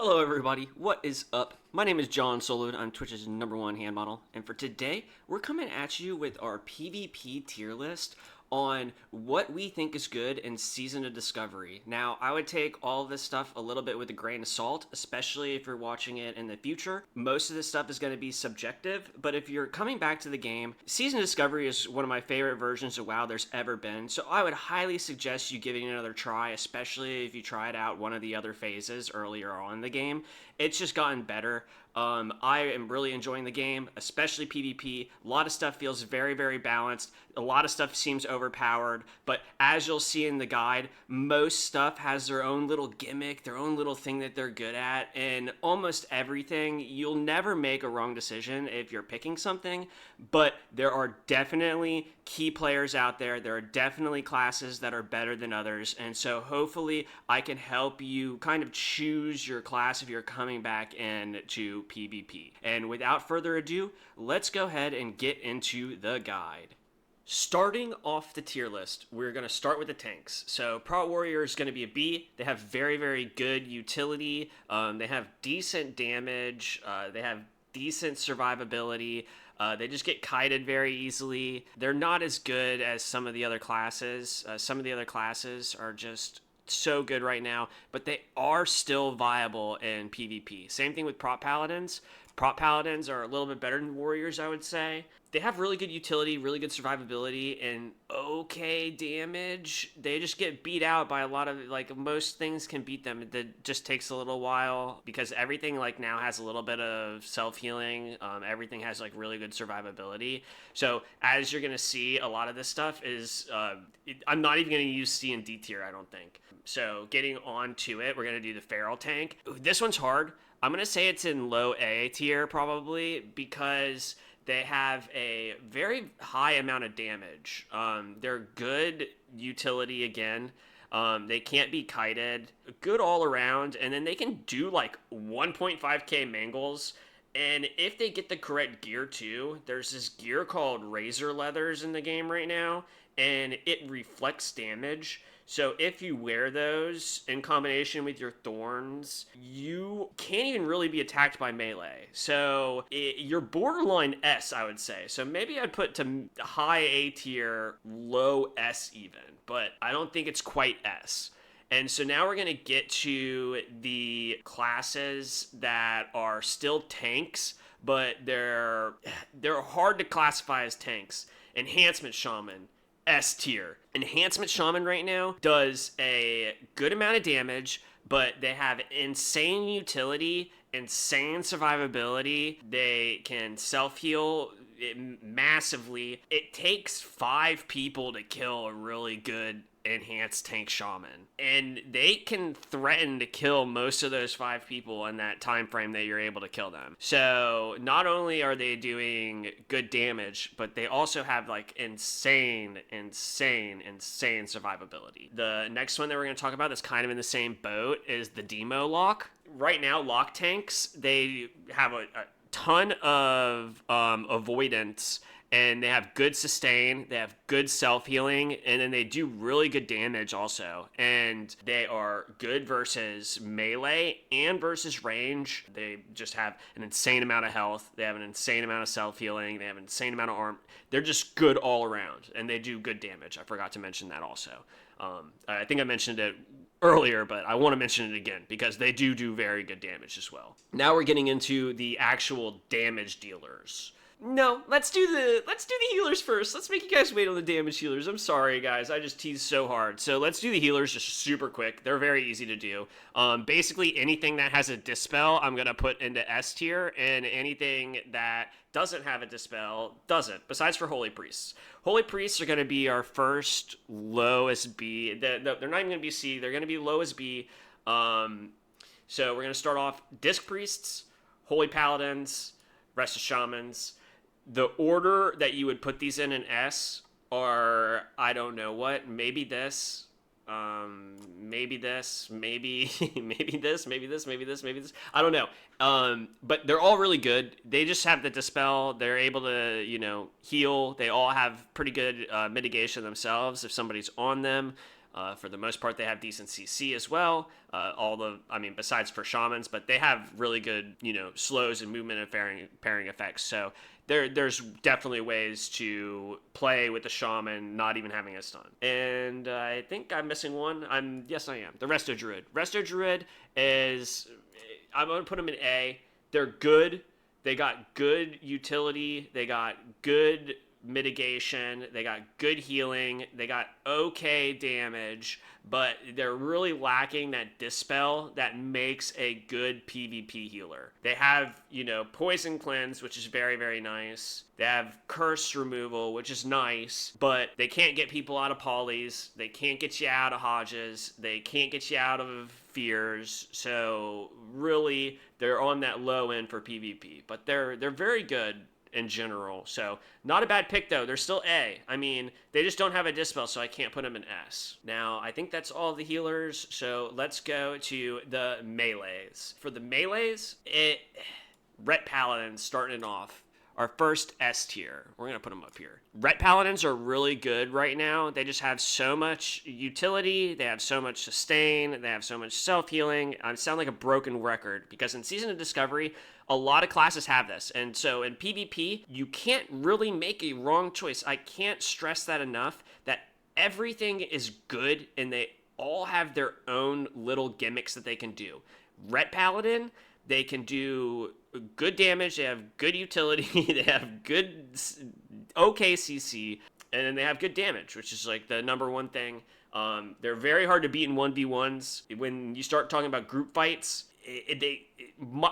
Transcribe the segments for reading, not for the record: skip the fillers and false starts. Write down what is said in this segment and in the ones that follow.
Hello everybody, what is up? My name is John Solud, I'm Twitch's #1 hand model, and for today, we're coming at you with our PvP tier list on what we think is good in Season of Discovery. Now, I would take all of this stuff a little bit with a grain of salt, especially if you're watching it in the future. Most of this stuff is going to be subjective, but if you're coming back to the game, Season of Discovery is one of my favorite versions of WoW there's ever been, so I would highly suggest you giving it another try, especially if you tried out one of the other phases earlier on in the game. It's just gotten better. I am really enjoying the game, especially PvP. A lot of stuff feels very, very balanced. A lot of stuff seems overpowered, but as you'll see in the guide, most stuff has their own little gimmick, their own little thing that they're good at, and almost everything, you'll never make a wrong decision if you're picking something, but there are definitely key players out there. There are definitely classes that are better than others, and so hopefully I can help you kind of choose your class if you're coming back in to PvP. And without further ado, let's go ahead and get into the guide. Starting off the tier list, we're going to start with the tanks. So Prot Warrior is going to be a B. They have very, very good utility. They have decent damage. They have decent survivability. They just get kited very easily. They're not as good as some of the other classes. Some of the other classes are just so good right now, but they are still viable in PvP. Same thing with Prot Paladins. Prot Paladins are a little bit better than Warriors, I would say. They have really good utility, really good survivability, and okay damage. They just get beat out by a lot of, like, most things can beat them. It just takes a little while because everything, like, now has a little bit of self-healing. Everything has, like, really good survivability. So, as you're going to see, a lot of this stuff is, I'm not even going to use C and D tier, I don't think. So, getting on to it, we're going to do the Feral Tank. This one's hard. I'm going to say it's in low A tier, probably, because they have a very high amount of damage. They're good utility again. They can't be kited. Good all around. And then they can do like 1.5k mangles. And if they get the correct gear too, there's this gear called Razor Leathers in the game right now. And it reflects damage. So if you wear those in combination with your thorns, you can't even really be attacked by melee. So you're borderline S, I would say. So maybe I'd put to high A tier, low S even, but I don't think it's quite S. And so now we're going to get to the classes that are still tanks, but they're hard to classify as tanks. Enhancement Shaman, S tier. Enhancement Shaman right now does a good amount of damage, but they have insane utility, insane survivability. They can self-heal massively. It takes 5 people to kill a really good enhanced tank shaman, and they can threaten to kill most of those 5 people in that time frame that you're able to kill them. So not only are they doing good damage, but they also have like insane survivability. The next one that we're going to talk about that's kind of in the same boat is the Demo Lock. Right now, lock tanks, they have a ton of avoidance, and they have good sustain, they have good self-healing, and then they do really good damage also. And they are good versus melee and versus range. They just have an insane amount of health, they have an insane amount of self-healing, they have an insane amount of arm. They're just good all around, and they do good damage. I forgot to mention that also. I think I mentioned it earlier, but I want to mention it again because they do very good damage as well. Now we're getting into the actual damage dealers. No, let's do the healers first. Let's make you guys wait on the damage healers. I'm sorry, guys. I just teased so hard. So let's do the healers just super quick. They're very easy to do. Basically, anything that has a dispel, I'm going to put into S tier, and anything that doesn't have a dispel doesn't, besides for Holy Priests. Holy Priests are going to be our first lowest B. They're not even going to be C. They're going to be lowest B. So we're going to start off Disc Priests, Holy Paladins, rest of Shamans. The order that you would put these in S are, I don't know what, maybe this, maybe this, maybe maybe this, maybe this, maybe this, maybe this. I don't know. But they're all really good. They just have the dispel. They're able to, heal. They all have pretty good mitigation themselves if somebody's on them. For the most part, they have decent CC as well. Besides for shamans, but they have really good, slows and movement and pairing effects. So there's definitely ways to play with the shaman, not even having a stun. And I think I'm missing one. Yes, I am. The Resto Druid. Resto Druid is, I'm going to put them in A. They're good. They got good utility. They got good mitigation. They got good healing. They got okay damage, but they're really lacking that dispel that makes a good PvP healer. They have, poison cleanse, which is very, very nice. They have curse removal, which is nice, but they can't get people out of polys. They can't get you out of Hodges. They can't get you out of fears. So really, they're on that low end for PvP, but they're very good in general. So not a bad pick though. They're still A. I mean, they just don't have a dispel, so I can't put them in S. Now, I think that's all the healers. So let's go to the melees. For the melees, Ret Paladins starting it off. Our first S tier. We're going to put them up here. Ret Paladins are really good right now. They just have so much utility. They have so much sustain. They have so much self-healing. I sound like a broken record because in Season of Discovery, a lot of classes have this. And so in PvP, you can't really make a wrong choice. I can't stress that enough, that everything is good and they all have their own little gimmicks that they can do. Ret Paladin, they can do good damage, they have good utility, they have good, okay CC, and then they have good damage, which is like the number one thing. They're very hard to beat in 1v1s. When you start talking about group fights, they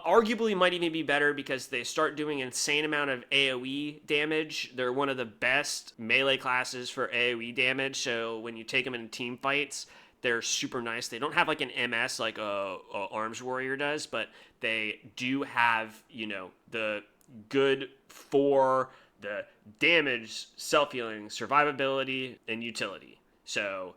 arguably might even be better because they start doing an insane amount of AoE damage. They're one of the best melee classes for AoE damage, so when you take them in team fights, they're super nice. They don't have like an MS like a Arms Warrior does, but they do have, the good for the damage, self-healing, survivability, and utility. So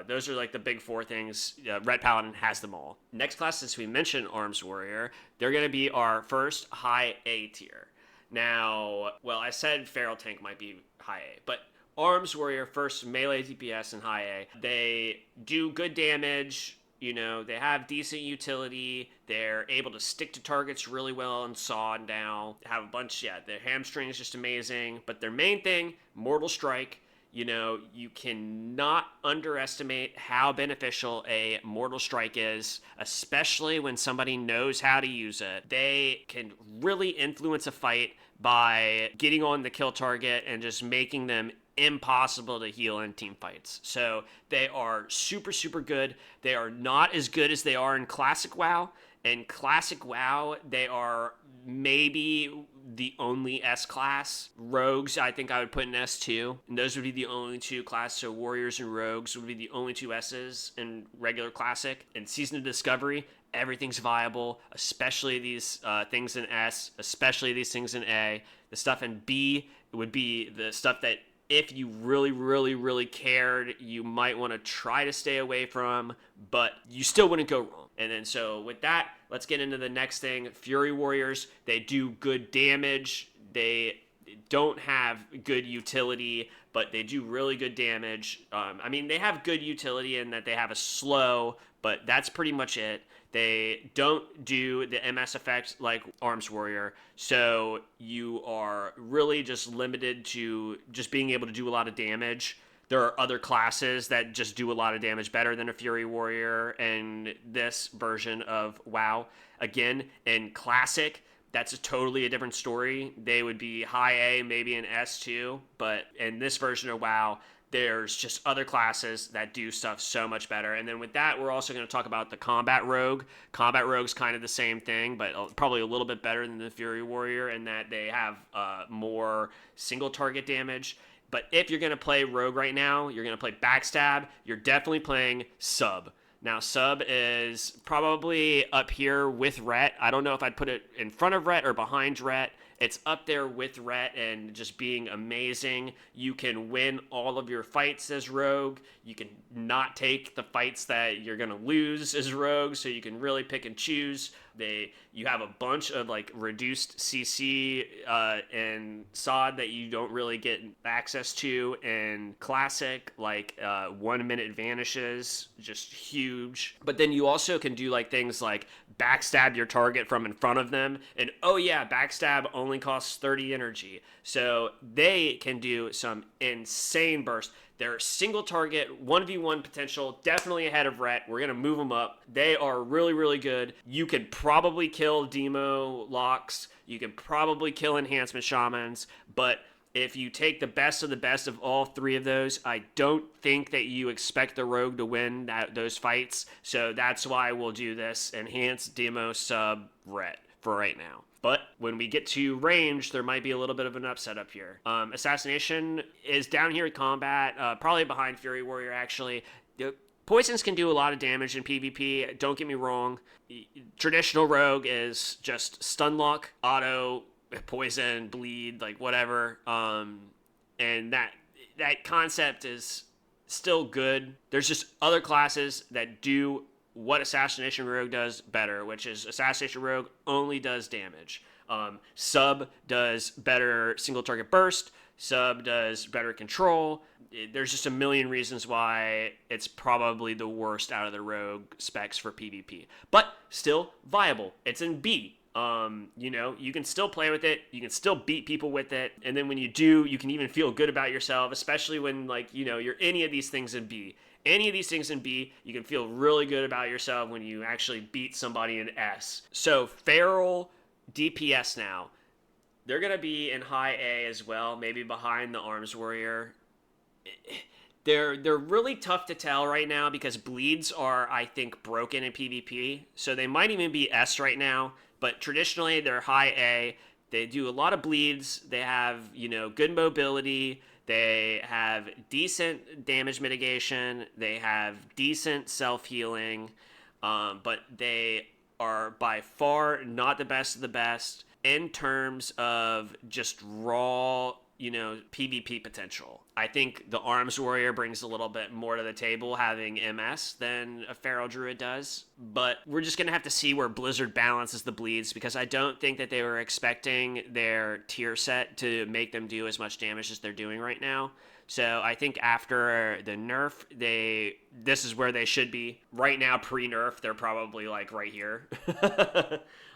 those are like the big four things. Ret Paladin has them all. Next class, since we mentioned Arms Warrior, they're going to be our first high A tier. Now, well, I said Feral Tank might be high A, but Arms Warrior, first melee DPS in high A. They do good damage, they have decent utility. They're able to stick to targets really well and saw now. Have a bunch, their hamstring is just amazing. But their main thing, Mortal Strike. You cannot underestimate how beneficial a Mortal Strike is, especially when somebody knows how to use it. They can really influence a fight by getting on the kill target and just making them impossible to heal in team fights. So they are super, super good. They are not as good as they are in Classic WoW. In Classic WoW, they are maybe the only S class. Rogues, I think I would put in S2. And those would be the only two classes. So Warriors and Rogues would be the only two S's in regular Classic. In Season of Discovery, everything's viable, especially these things in S, especially these things in A. The stuff in B would be the stuff that if you really, really, really cared, you might want to try to stay away from, but you still wouldn't go wrong. And then so with that, let's get into the next thing. Fury Warriors, they do good damage. They don't have good utility, but they do really good damage. They have good utility in that they have a slow, but that's pretty much it. They don't do the MS effect like Arms Warrior, so you are really just limited to just being able to do a lot of damage. There are other classes that just do a lot of damage better than a Fury Warrior in this version of WoW. Again, in Classic, that's totally a different story. They would be high A, maybe an S2, but in this version of WoW, there's just other classes that do stuff so much better. And then with that, we're also going to talk about the Combat Rogue. Combat Rogue's kind of the same thing, but probably a little bit better than the Fury Warrior in that they have more single target damage. But if you're going to play Rogue right now, you're going to play Backstab, you're definitely playing Sub. Now, Sub is probably up here with Ret. I don't know if I'd put it in front of Ret or behind Ret. It's up there with Ret and just being amazing. You can win all of your fights as Rogue. You can not take the fights that you're going to lose as Rogue, so you can really pick and choose You have a bunch of like reduced CC and SOD that you don't really get access to in classic, like 1 minute vanishes, just huge. But then you also can do like things like backstab your target from in front of them, and oh yeah, backstab only costs 30 energy, so they can do some insane burst. They're single target 1v1 potential, definitely ahead of Rhett. We're gonna move them up. They are really, really good. You could probably kill demo locks, you can probably kill enhancement shamans, but if you take the best of all three of those, I don't think that you expect the rogue to win those fights. So that's why we'll do this enhanced demo sub Rhett for right now. But when we get to range, there might be a little bit of an upset up here. Assassination is down here in combat, probably behind Fury Warrior actually. Poisons can do a lot of damage in PvP, don't get me wrong. Traditional rogue is just stun lock, auto, poison, bleed, like whatever. And that concept is still good. There's just other classes that do what Assassination Rogue does better, which is Assassination Rogue only does damage. Sub does better single target burst. Sub does better control. There's just a million reasons why it's probably the worst out of the rogue specs for PvP, but still viable. It's in B. You can still play with it, you can still beat people with it, and then when you do, you can even feel good about yourself, especially when you're any of these things in B. Any of these things in B, you can feel really good about yourself when you actually beat somebody in S. So Feral DPS now, they're gonna be in high A as well, maybe behind the Arms Warrior. They're really tough to tell right now because bleeds are, I think, broken in PvP, so they might even be S right now. But traditionally, they're high A. They do a lot of bleeds. They have, good mobility. They have decent damage mitigation. They have decent self-healing. But they are by far not the best of the best in terms of just raw, PvP potential. I think the Arms Warrior brings a little bit more to the table having MS than a Feral Druid does, but we're just going to have to see where Blizzard balances the bleeds, because I don't think that they were expecting their tier set to make them do as much damage as they're doing right now. So I think after the nerf, this is where they should be. Right now, pre-nerf, they're probably like right here.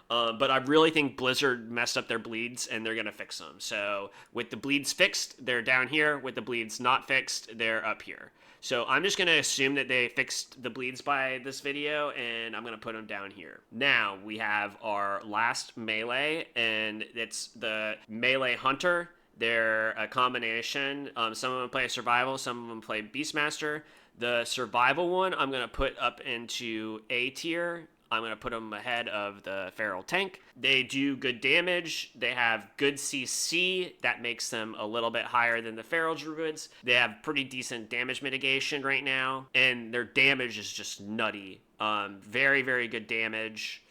But I really think Blizzard messed up their bleeds, and they're going to fix them. So with the bleeds fixed, they're down here. With the bleeds not fixed, they're up here. So I'm just going to assume that they fixed the bleeds by this video, and I'm going to put them down here. Now we have our last melee, and it's the melee hunter. They're a combination. Some of them play survival, some of them play Beastmaster. The survival one I'm going to put up into A tier. I'm going to put them ahead of the Feral Tank. They do good damage. They have good CC. That makes them a little bit higher than the Feral Druids. They have pretty decent damage mitigation right now, and their damage is just nutty. Very, very good damage.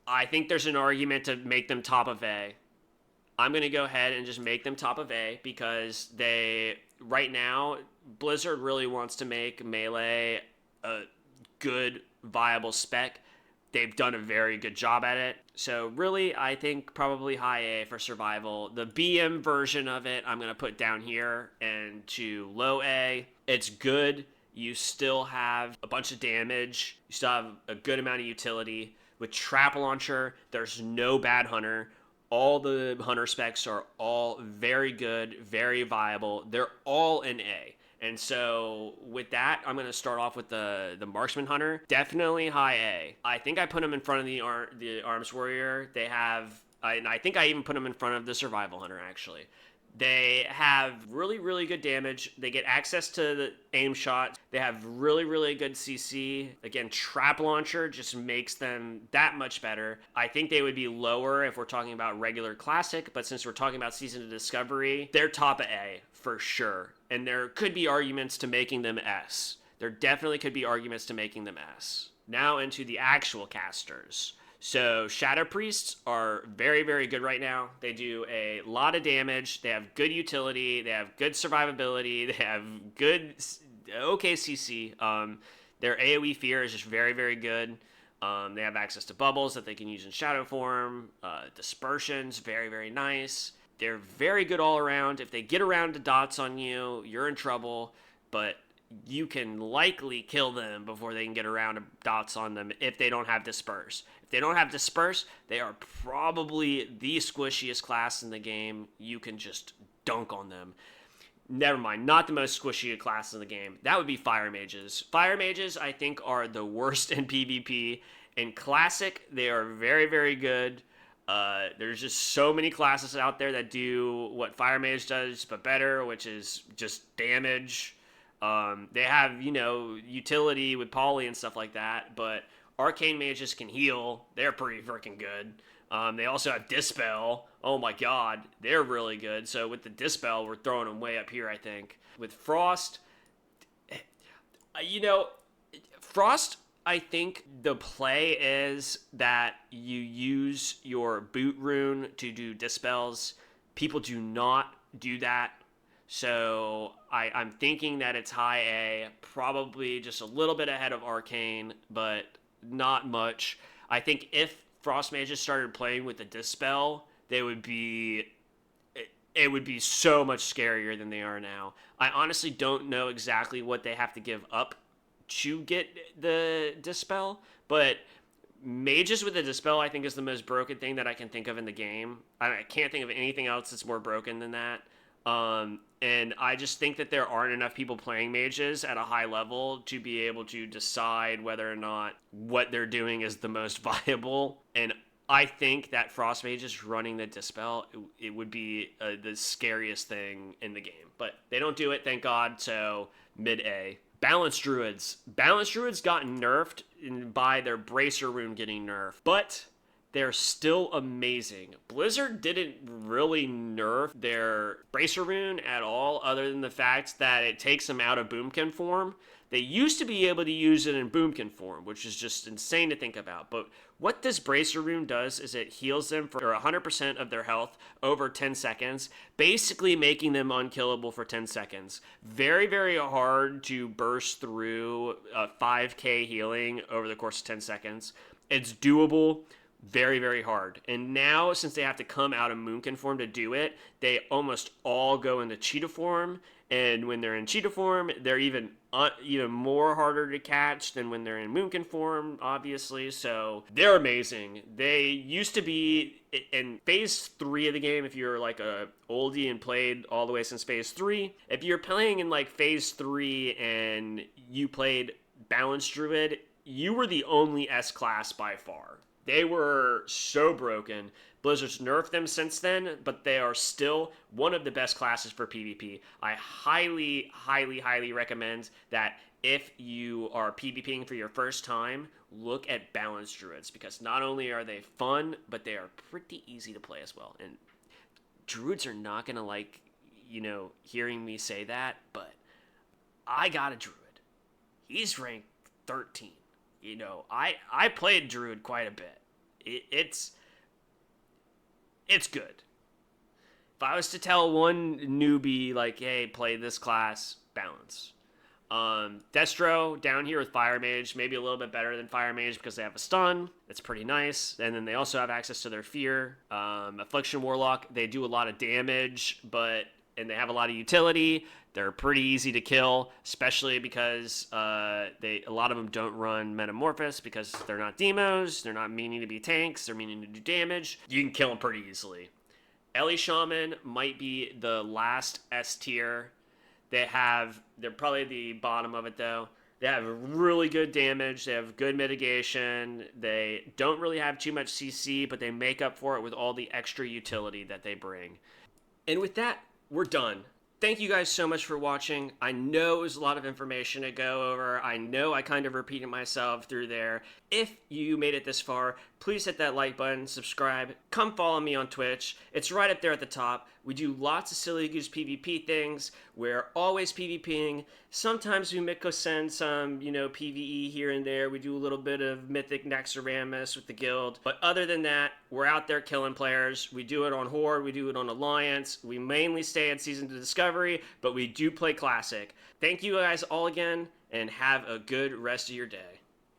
I think there's an argument to make them top of A. I'm going to go ahead and just make them top of A because right now, Blizzard really wants to make Melee a good, viable spec. They've done a very good job at it. So really, I think probably high A for survival. The BM version of it, I'm going to put down here and to low A. It's good. You still have a bunch of damage. You still have a good amount of utility. With Trap Launcher, there's no bad hunter. All the hunter specs are all very good, very viable. They're all in A. And so with that, I'm going to start off with the Marksman Hunter. Definitely high A. I think I put them in front of the Arms Warrior. And I think I even put them in front of the Survival Hunter, actually. They have really, really good damage. They get access to the aim shot. They have really, really good CC. Again, Trap Launcher just makes them that much better. I think they would be lower if we're talking about regular Classic, but since we're talking about Season of Discovery, they're top of A for sure. And there could be arguments to making them S. There definitely could be arguments to making them S. Now into the actual casters. So Shadow Priests are very, very good right now. They do a lot of damage. They have good utility. They have good survivability. They have good, okay CC. Their AoE fear is just very, very good. They have access to bubbles that they can use in shadow form. Dispersion's very, very nice. They're very good all around. If they get around to dots on you, you're in trouble, but you can likely kill them before they can get around to dots on them if they don't have Disperse. If they don't have Disperse, they are probably the squishiest class in the game. You can just dunk on them. Never mind, not the most squishy class in the game. That would be Fire Mages. Fire Mages, I think, are the worst in PvP. In Classic, they are very, very good. There's just so many classes out there that do what Fire Mage does, but better, which is just damage. They have, utility with Poly and stuff like that, but Arcane Mages can heal. They're pretty freaking good. They also have Dispel. Oh my god, they're really good. So with the Dispel, we're throwing them way up here, I think. With Frost, Frost, I think the play is that you use your boot rune to do Dispels. People do not do that. So I'm thinking that it's high A, probably just a little bit ahead of Arcane, but not much. I think if Frost Mages started playing with the Dispel, it would be so much scarier than they are now. I honestly don't know exactly what they have to give up to get the Dispel, but Mages with the Dispel, I think, is the most broken thing that I can think of in the game. I can't think of anything else that's more broken than that. And I just think that there aren't enough people playing Mages at a high level to be able to decide whether or not what they're doing is the most viable. And I think that Frost Mages running the Dispel, it would be the scariest thing in the game. But they don't do it, thank God, so mid-A. Balanced Druids. Balanced Druids got nerfed by their Bracer rune getting nerfed, but they're still amazing. Blizzard didn't really nerf their Bracer rune at all, other than the fact that it takes them out of Boomkin form. They used to be able to use it in Boomkin form, which is just insane to think about. But what this Bracer rune does is it heals them for 100% of their health over 10 seconds, basically making them unkillable for 10 seconds. Very, very hard to burst through 5k healing over the course of 10 seconds. It's doable. Very, very hard. And now, since they have to come out of Moonkin form to do it, they almost all go into Cheetah form. And when they're in Cheetah form, they're even more harder to catch than when they're in Moonkin form, obviously. So they're amazing. They used to be in Phase 3 of the game, if you're like a oldie and played all the way since Phase 3. If you're playing in like Phase 3 and you played Balanced Druid, you were the only S-class by far. They were so broken. Blizzard's nerfed them since then, but they are still one of the best classes for PvP. I highly, highly, highly recommend that if you are PvPing for your first time, look at Balanced Druids, because not only are they fun, but they are pretty easy to play as well. And Druids are not going to like, hearing me say that, but I got a Druid. He's ranked 13. I played Druid quite a bit. It's good. If I was to tell one newbie, like, hey, play this class, Balance. Destro down here with Fire Mage, maybe a little bit better than Fire Mage because they have a stun. That's pretty nice. And then they also have access to their Fear. Affliction Warlock, they do a lot of damage, and they have a lot of utility. They're pretty easy to kill, especially because a lot of them don't run Metamorphosis because they're not demos, they're not meaning to be tanks, they're meaning to do damage. You can kill them pretty easily. Ellie Shaman might be the last S tier. They're probably the bottom of it though. They have really good damage, they have good mitigation, they don't really have too much CC, but they make up for it with all the extra utility that they bring. And with that, we're done. Thank you guys so much for watching. I know it was a lot of information to go over. I know I kind of repeated myself through there. If you made it this far, please hit that like button, subscribe, come follow me on Twitch. It's right up there at the top. We do lots of Silly Goose PvP things. We're always PvPing. Sometimes we mix in some, PvE here and there. We do a little bit of Mythic Naxxramas with the guild. But other than that, we're out there killing players. We do it on Horde. We do it on Alliance. We mainly stay at Season to Discovery, but we do play Classic. Thank you guys all again, and have a good rest of your day.